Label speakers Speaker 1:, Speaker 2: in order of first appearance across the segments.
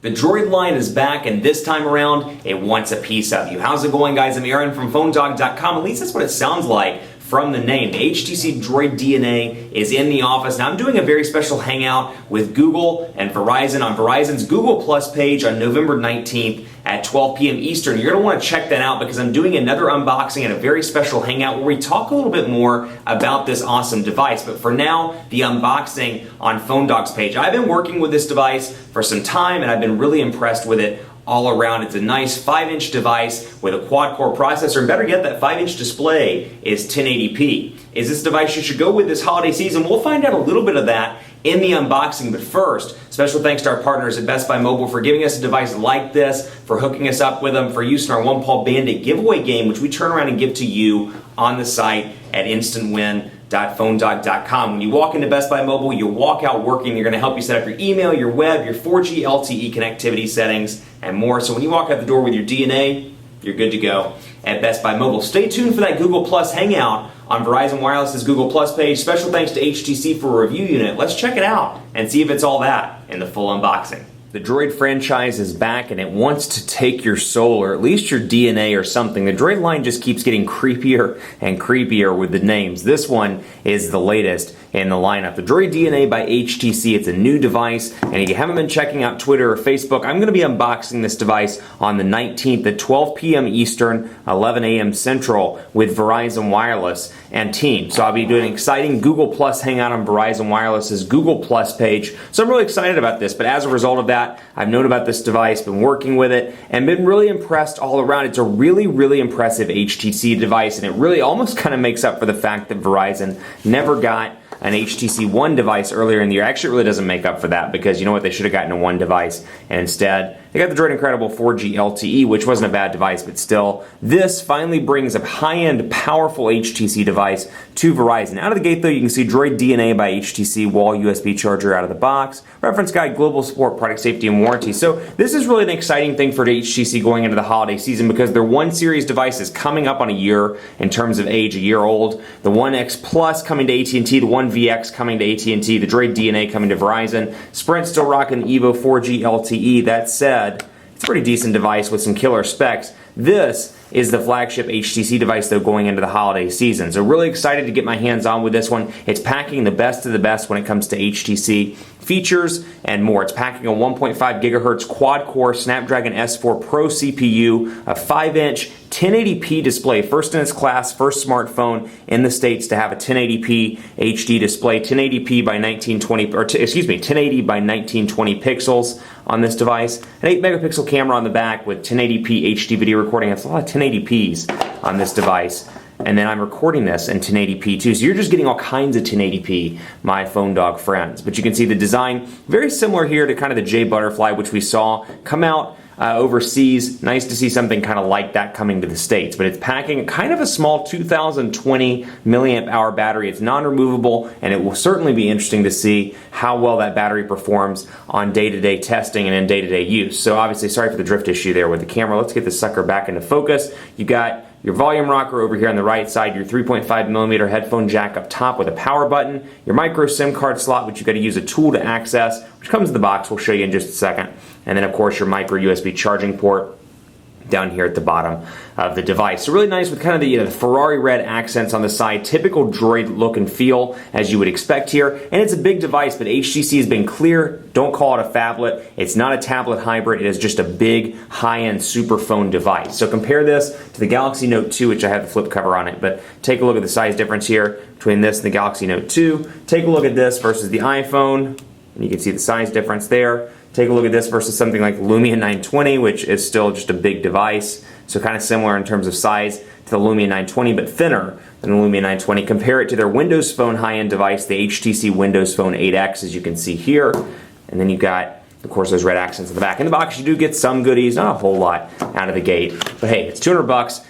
Speaker 1: The Droid line is back, and this time around, it wants a piece of you. How's it going, guys? I'm Aaron from PhoneDog.com. At least that's what it sounds like from the name. The HTC DROID DNA is in the office. Now, I'm doing a very special hangout with Google and Verizon on Verizon's Google Plus page on November 19th at 12 p.m. Eastern. You're going to want to check that out because I'm doing another unboxing and a very special hangout where we talk a little bit more about this awesome device. But for now, the unboxing on PhoneDog's page. I've been working with this device for some time and I've been really impressed with it all around. It's a nice 5-inch device with a quad-core processor, and better yet, that 5-inch display is 1080p. Is this device you should go with this holiday season? We'll find out a little bit of that in the unboxing, but first, special thanks to our partners at Best Buy Mobile for giving us a device like this, for hooking us up with them, for use in our One Paw Bandit giveaway game, which we turn around and give to you on the site at instantwin.phonedog.com. When you walk into Best Buy Mobile, you walk out working. You're going to help you set up your email, your web, your 4G LTE connectivity settings, and more. So when you walk out the door with your DNA, you're good to go at Best Buy Mobile. Stay tuned for that Google Plus hangout on Verizon Wireless's Google Plus page. Special thanks to HTC for a review unit. Let's check it out and see if it's all that in the full unboxing. The Droid franchise is back and it wants to take your soul, or at least your DNA or something. The Droid line just keeps getting creepier and creepier with the names. This one is the latest in the lineup. The Droid DNA by HTC. It's a new device, and if you haven't been checking out Twitter or Facebook, I'm going to be unboxing this device on the 19th at 12 p.m. Eastern, 11 a.m. Central with Verizon Wireless and team. So I'll be doing an exciting Google Plus hangout on Verizon Wireless's Google Plus page. So I'm really excited about this, but as a result of that, I've known about this device, been working with it, and been really impressed all around. It's a really, really impressive HTC device, and it really almost kind of makes up for the fact that Verizon never got an HTC One device earlier in the year. Actually, it really doesn't make up for that, because you know what, they should have gotten a One device, and instead they got the Droid Incredible 4G LTE, which wasn't a bad device, but still, this finally brings a high-end, powerful HTC device to Verizon. Out of the gate, though, you can see Droid DNA by HTC, wall USB charger out of the box, reference guide, global support, product safety, and warranty. So this is really an exciting thing for HTC going into the holiday season, because their One Series device is coming up on a year in terms of age, a year old. The One X Plus coming to AT&T, the One VX coming to AT&T, the Droid DNA coming to Verizon, Sprint still rocking the Evo 4G LTE. That said, it's a pretty decent device with some killer specs. This is the flagship HTC device, though, going into the holiday season. So really excited to get my hands on with this one. It's packing the best of the best when it comes to HTC features and more. It's packing a 1.5 gigahertz quad-core Snapdragon S4 Pro CPU, a 5-inch 1080p display, first in its class, first smartphone in the States to have a 1080p HD display, 1080p by 1920, or 1080 by 1920 pixels on this device, an 8 megapixel camera on the back with 1080p HD video recording. That's a lot of 1080ps on this device. And then I'm recording this in 1080p too, so you're just getting all kinds of 1080p, my phone dog friends. But you can see the design, very similar here to kind of the J Butterfly, which we saw come out overseas. Nice to see something kind of like that coming to the States. But it's packing kind of a small 2020 milliamp hour battery. It's non-removable, and it will certainly be interesting to see how well that battery performs on day-to-day testing and in day-to-day use. So obviously, sorry for the drift issue there with the camera. Let's get this sucker back into focus. You got your volume rocker over here on the right side, your 3.5mm headphone jack up top with a power button, your micro SIM card slot, which you've got to use a tool to access, which comes in the box. We'll show you in just a second. And then, of course, your micro USB charging port down here at the bottom of the device. So really nice with kind of the Ferrari red accents on the side, typical Droid look and feel as you would expect here. And it's a big device, but HTC has been clear, don't call it a phablet. It's not a tablet hybrid, it is just a big high-end super phone device. So compare this to the Galaxy Note 2, which I have the flip cover on it, but take a look at the size difference here between this and the Galaxy Note 2. Take a look at this versus the iPhone, and you can see the size difference there. Take a look at this versus something like Lumia 920, which is still just a big device. So kind of similar in terms of size to the Lumia 920, but thinner than the Lumia 920. Compare it to their Windows Phone high-end device, the HTC Windows Phone 8X, as you can see here. And then you've got, of course, those red accents in the back. In the box, you do get some goodies, not a whole lot out of the gate. But hey, it's $200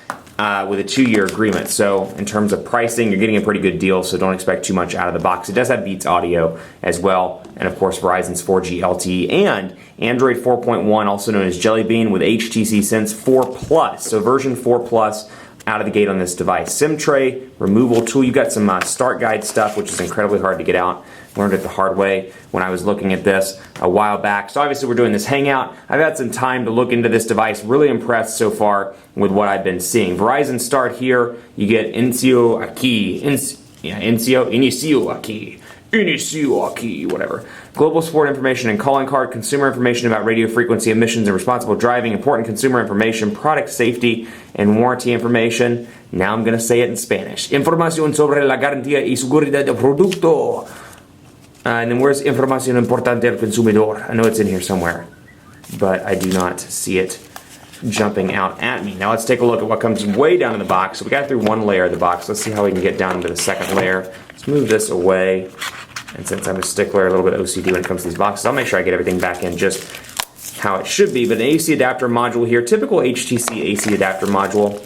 Speaker 1: with a 2-year agreement. So in terms of pricing, you're getting a pretty good deal, so don't expect too much out of the box. It does have Beats audio as well, and of course Verizon's 4G LTE and Android 4.1, also known as Jelly Bean, with HTC Sense 4 Plus. So version 4 Plus out of the gate on this device. SIM tray, removal tool. You've got some start guide stuff, which is incredibly hard to get out Learned it the hard way when I was looking at this a while back. So obviously we're doing this hangout. I've had some time to look into this device. Really impressed so far with what I've been seeing. Verizon Start here, you get Inicio aquí, Inicio aquí, whatever. Global support information and calling card, consumer information about radio frequency emissions and responsible driving, important consumer information, product safety, and warranty information. Now I'm going to say it in Spanish. Información sobre la garantía y seguridad del producto. And then where's información importante del consumidor? I know it's in here somewhere, but I do not see it jumping out at me. Now let's take a look at what comes way down in the box. So we got through one layer of the box. Let's see how we can get down into the second layer. Let's move this away. And since I'm a stickler, a little bit OCD when it comes to these boxes, I'll make sure I get everything back in just how it should be. But an AC adapter module here, typical HTC AC adapter module.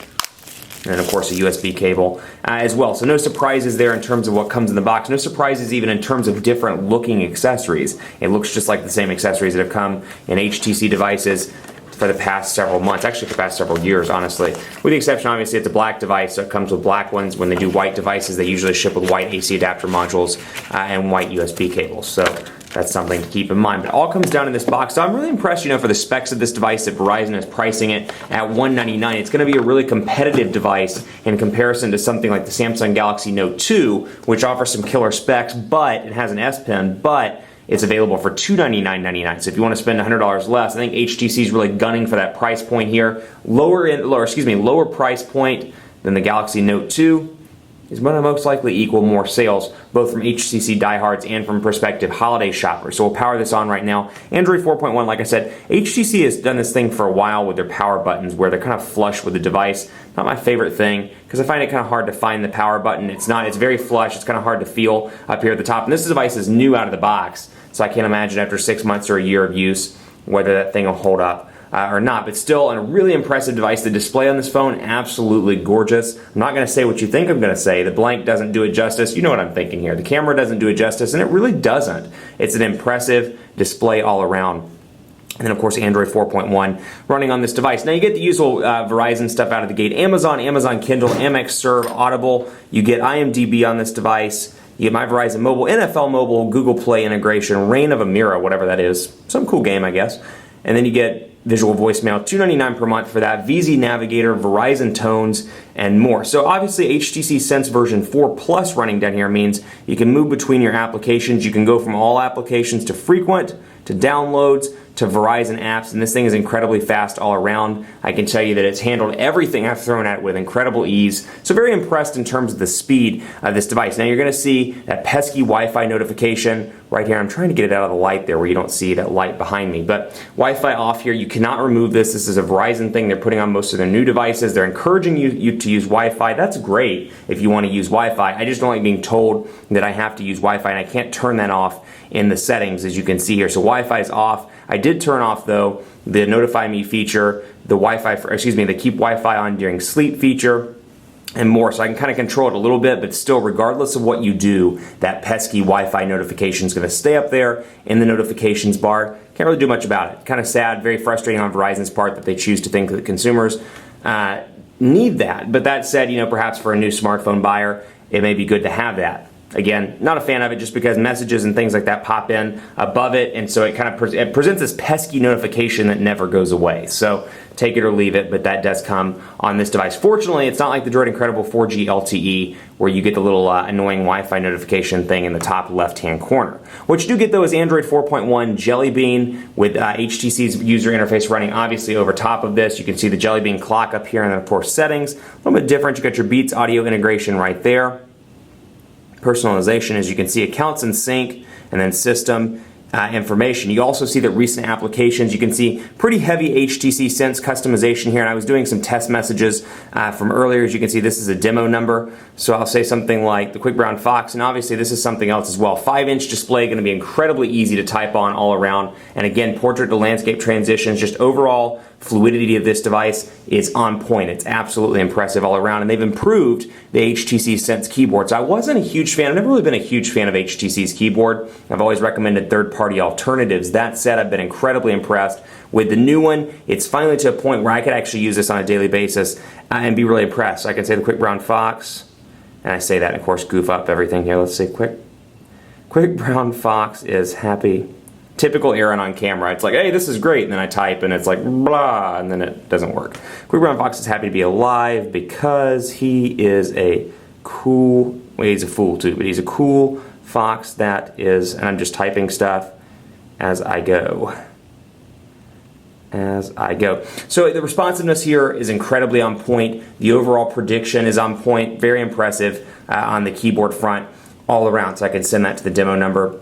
Speaker 1: And of course a USB cable as well. So no surprises there in terms of what comes in the box. No surprises even in terms of different looking accessories. It looks just like the same accessories that have come in HTC devices for the past several months, actually for the past several years, honestly. With the exception, obviously, it's a black device, so it comes with black ones. When they do white devices, they usually ship with white AC adapter modules and white USB cables. So that's something to keep in mind. But it all comes down in this box. So I'm really impressed, for the specs of this device that Verizon is pricing it at $199. It's going to be a really competitive device in comparison to something like the Samsung Galaxy Note 2, which offers some killer specs, but it has an S Pen, but it's available for $299.99. So if you want to spend $100 less, I think HTC is really gunning for that price point here. Lower price point than the Galaxy Note 2 is going to most likely equal more sales, both from HTC diehards and from prospective holiday shoppers. So we'll power this on right now. Android 4.1, like I said, HTC has done this thing for a while with their power buttons where they're kind of flush with the device. Not my favorite thing because I find it kind of hard to find the power button. It's very flush. It's kind of hard to feel up here at the top. And this device is new out of the box, so I can't imagine after 6 months or a year of use whether that thing will hold up or not, but still a really impressive device. The display on this phone, absolutely gorgeous. I'm not going to say what you think I'm going to say. The blank doesn't do it justice. You know what I'm thinking here. The camera doesn't do it justice, and it really doesn't. It's an impressive display all around. And then, of course, Android 4.1 running on this device. Now, you get the usual Verizon stuff out of the gate. Amazon Kindle, Amex Serve, Audible. You get IMDb on this device. You get My Verizon Mobile, NFL Mobile, Google Play integration, Reign of Amira, whatever that is. Some cool game, I guess. And then you get visual voicemail, $299 per month for that, VZ Navigator, Verizon Tones, and more. So obviously HTC Sense version 4 Plus running down here means you can move between your applications. You can go from all applications to frequent, to downloads, to Verizon apps, and this thing is incredibly fast all around. I can tell you that it's handled everything I've thrown at it with incredible ease. So very impressed in terms of the speed of this device. Now you're going to see that pesky Wi-Fi notification right here. I'm trying to get it out of the light there where you don't see that light behind me. But Wi-Fi off here, you cannot remove this. This is a Verizon thing they're putting on most of their new devices. They're encouraging you to use Wi-Fi. That's great if you want to use Wi-Fi. I just don't like being told that I have to use Wi-Fi, and I can't turn that off in the settings, as you can see here. So Wi-Fi is off. I did turn off, though, the Notify Me feature, the Keep Wi-Fi on during sleep feature, and more. So I can kind of control it a little bit, but still, regardless of what you do, that pesky Wi-Fi notification is going to stay up there in the notifications bar. Can't really do much about it. Kind of sad, very frustrating on Verizon's part that they choose to think that consumers need that. But that said, perhaps for a new smartphone buyer, it may be good to have that. Again, not a fan of it just because messages and things like that pop in above it, and so it kind of it presents this pesky notification that never goes away. So take it or leave it, but that does come on this device. Fortunately, it's not like the Droid Incredible 4G LTE where you get the little annoying Wi-Fi notification thing in the top left-hand corner. What you do get, though, is Android 4.1 Jelly Bean with HTC's user interface running obviously over top of this. You can see the Jelly Bean clock up here, and then, of course, settings. A little bit different. You got your Beats audio integration right there. Personalization, as you can see, accounts and sync, and then system information. You also see that recent applications, you can see pretty heavy HTC Sense customization here, and I was doing some test messages from earlier. As you can see, this is a demo number, so I'll say something like the Quick Brown Fox, and obviously this is something else as well. 5-inch display, going to be incredibly easy to type on all around, and again, portrait to landscape transitions, just overall fluidity of this device is on point. It's absolutely impressive all around, and they've improved the HTC Sense keyboard. So I wasn't a huge fan. I've never really been a huge fan of HTC's keyboard. I've always recommended third-party alternatives. That said, I've been incredibly impressed with the new one. It's finally to a point where I could actually use this on a daily basis and be really impressed. So I can say the Quick Brown Fox, and I say that and of course goof up everything here. Let's say Quick Quick Brown Fox is happy. Typical Aaron on camera. It's like, hey, this is great, and then I type, and it's like, blah, and then it doesn't work. Quick Brown Fox is happy to be alive because he is a cool, well, he's a fool too, but he's a cool fox that is, and I'm just typing stuff as I go. So the responsiveness here is incredibly on point. The overall prediction is on point, very impressive on the keyboard front all around. So I can send that to the demo number,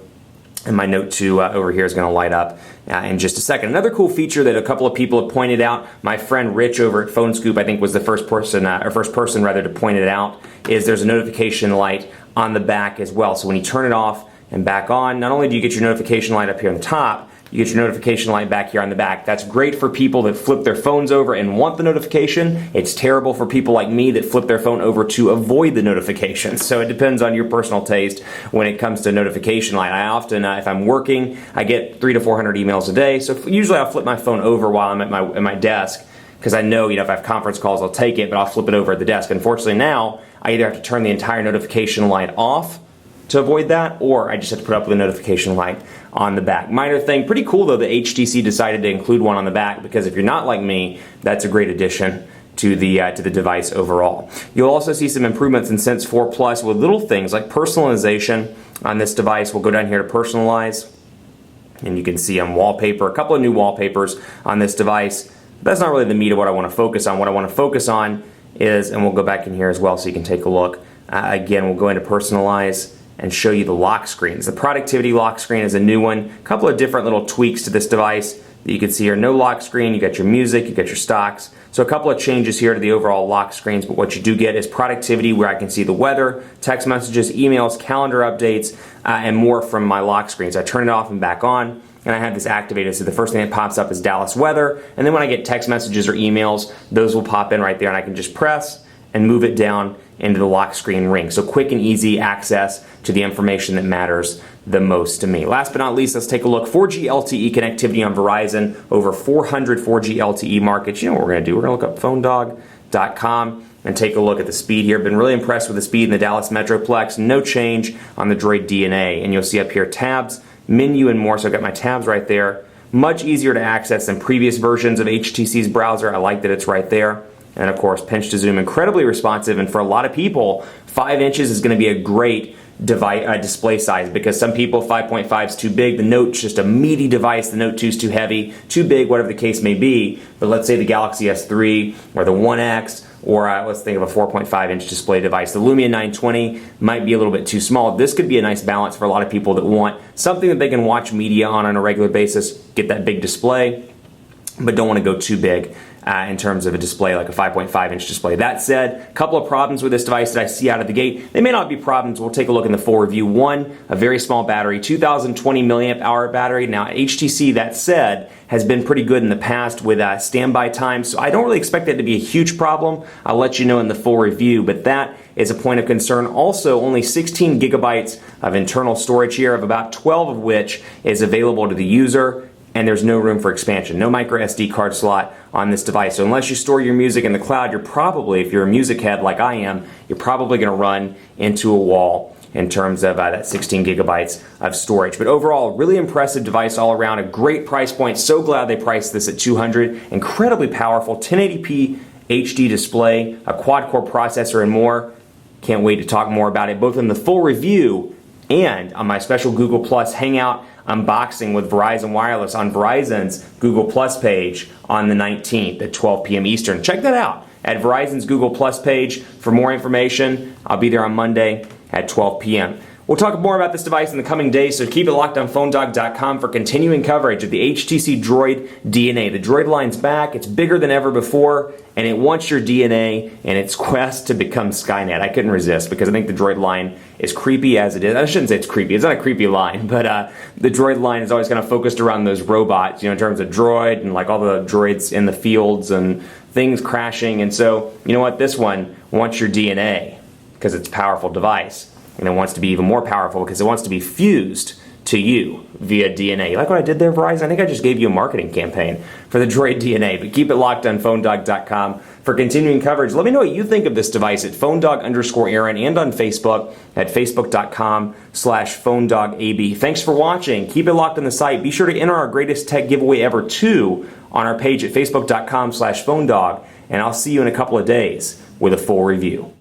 Speaker 1: and my Note 2 over here is going to light up in just a second. Another cool feature that a couple of people have pointed out, my friend Rich over at Phone Scoop, I think was the first person to point it out, is there's a notification light on the back as well. So when you turn it off and back on, not only do you get your notification light up here on the top, you get your notification light back here on the back. That's great for people that flip their phones over and want the notification. It's terrible for people like me that flip their phone over to avoid the notification. So it depends on your personal taste when it comes to notification light. I often, if I'm working, I get 300 to 400 emails a day. So usually I'll flip my phone over while I'm at my desk, because I know, if I have conference calls, I'll take it, but I'll flip it over at the desk. Unfortunately now, I either have to turn the entire notification light off to avoid that, or I just have to put up with a notification light on the back. Minor thing, pretty cool though that HTC decided to include one on the back, because if you're not like me, that's a great addition to the device overall. You'll also see some improvements in Sense 4 Plus with little things like personalization on this device. We'll go down here to personalize, and you can see on wallpaper, a couple of new wallpapers on this device. That's not really the meat of what I want to focus on. What I want to focus on is, and we'll go back in here as well so you can take a look. Again, we'll go into personalize and show you the lock screens. The productivity lock screen is a new one. A couple of different little tweaks to this device that you can see here. No lock screen, you got your music, you got your stocks. So a couple of changes here to the overall lock screens, but what you do get is productivity, where I can see the weather, text messages, emails, calendar updates, and more from my lock screens. I turn it off and back on, and I have this activated, so the first thing that pops up is Dallas weather, and then when I get text messages or emails, those will pop in right there, and I can just press and move it down into the lock screen ring. So quick and easy access to the information that matters the most to me. Last but not least, let's take a look. 4G LTE connectivity on Verizon, over 400 4G LTE markets. You know what we're gonna do? We're gonna look up phonedog.com and take a look at the speed here. Been really impressed with the speed in the Dallas Metroplex. No change on the Droid DNA. And you'll see up here tabs, menu, and more. So I've got my tabs right there. Much easier to access than previous versions of HTC's browser. I like that it's right there. And of course, pinch to zoom, incredibly responsive, and for a lot of people, 5 inches is going to be a great display size, because some people 5.5 is too big, the Note's just a meaty device, the Note 2 is too heavy, too big, whatever the case may be. But let's say the Galaxy S3 or the 1X, or let's think of a 4.5 inch display device. The Lumia 920 might be a little bit too small. This could be a nice balance for a lot of people that want something that they can watch media on a regular basis, get that big display, but don't want to go too big in terms of a display like a 5.5 inch display. That said, a couple of problems with this device that I see out of the gate. They may not be problems. We'll take a look in the full review. One, a very small battery, 2020 milliamp hour battery. Now HTC, that said, has been pretty good in the past with standby time, so I don't really expect that to be a huge problem. I'll let you know in the full review, but that is a point of concern. Also, only 16 gigabytes of internal storage here, of about 12 of which is available to the user, and there's no room for expansion. No micro SD card slot on this device. So unless you store your music in the cloud, you're probably, if you're a music head like I am, you're probably gonna run into a wall in terms of that 16 gigabytes of storage. But overall, really impressive device all around, a great price point. So glad they priced this at $200. Incredibly powerful, 1080p HD display, a quad-core processor, and more. Can't wait to talk more about it, both in the full review and on my special Google Plus Hangout unboxing with Verizon Wireless on Verizon's Google Plus page on the 19th at 12 p.m. Eastern. Check that out at Verizon's Google Plus page for more information. I'll be there on Monday at 12 p.m. We'll talk more about this device in the coming days, so keep it locked on phonedog.com for continuing coverage of the HTC DROID DNA. The Droid line's back, it's bigger than ever before, and it wants your DNA in its quest to become Skynet. I couldn't resist, because I think the Droid line is creepy as it is. I shouldn't say it's creepy, it's not a creepy line, but the Droid line is always kind of focused around those robots, in terms of droid and like all the droids in the fields and things crashing. And so, you know what, this one wants your DNA because it's a powerful device. And it wants to be even more powerful because it wants to be fused to you via DNA. You like what I did there, Verizon? I think I just gave you a marketing campaign for the Droid DNA, but keep it locked on PhoneDog.com for continuing coverage. Let me know what you think of this device at PhoneDog_Aaron and on Facebook at Facebook.com/PhoneDogAB. Thanks for watching. Keep it locked on the site. Be sure to enter our greatest tech giveaway ever 2 on our page at Facebook.com/PhoneDog, and I'll see you in a couple of days with a full review.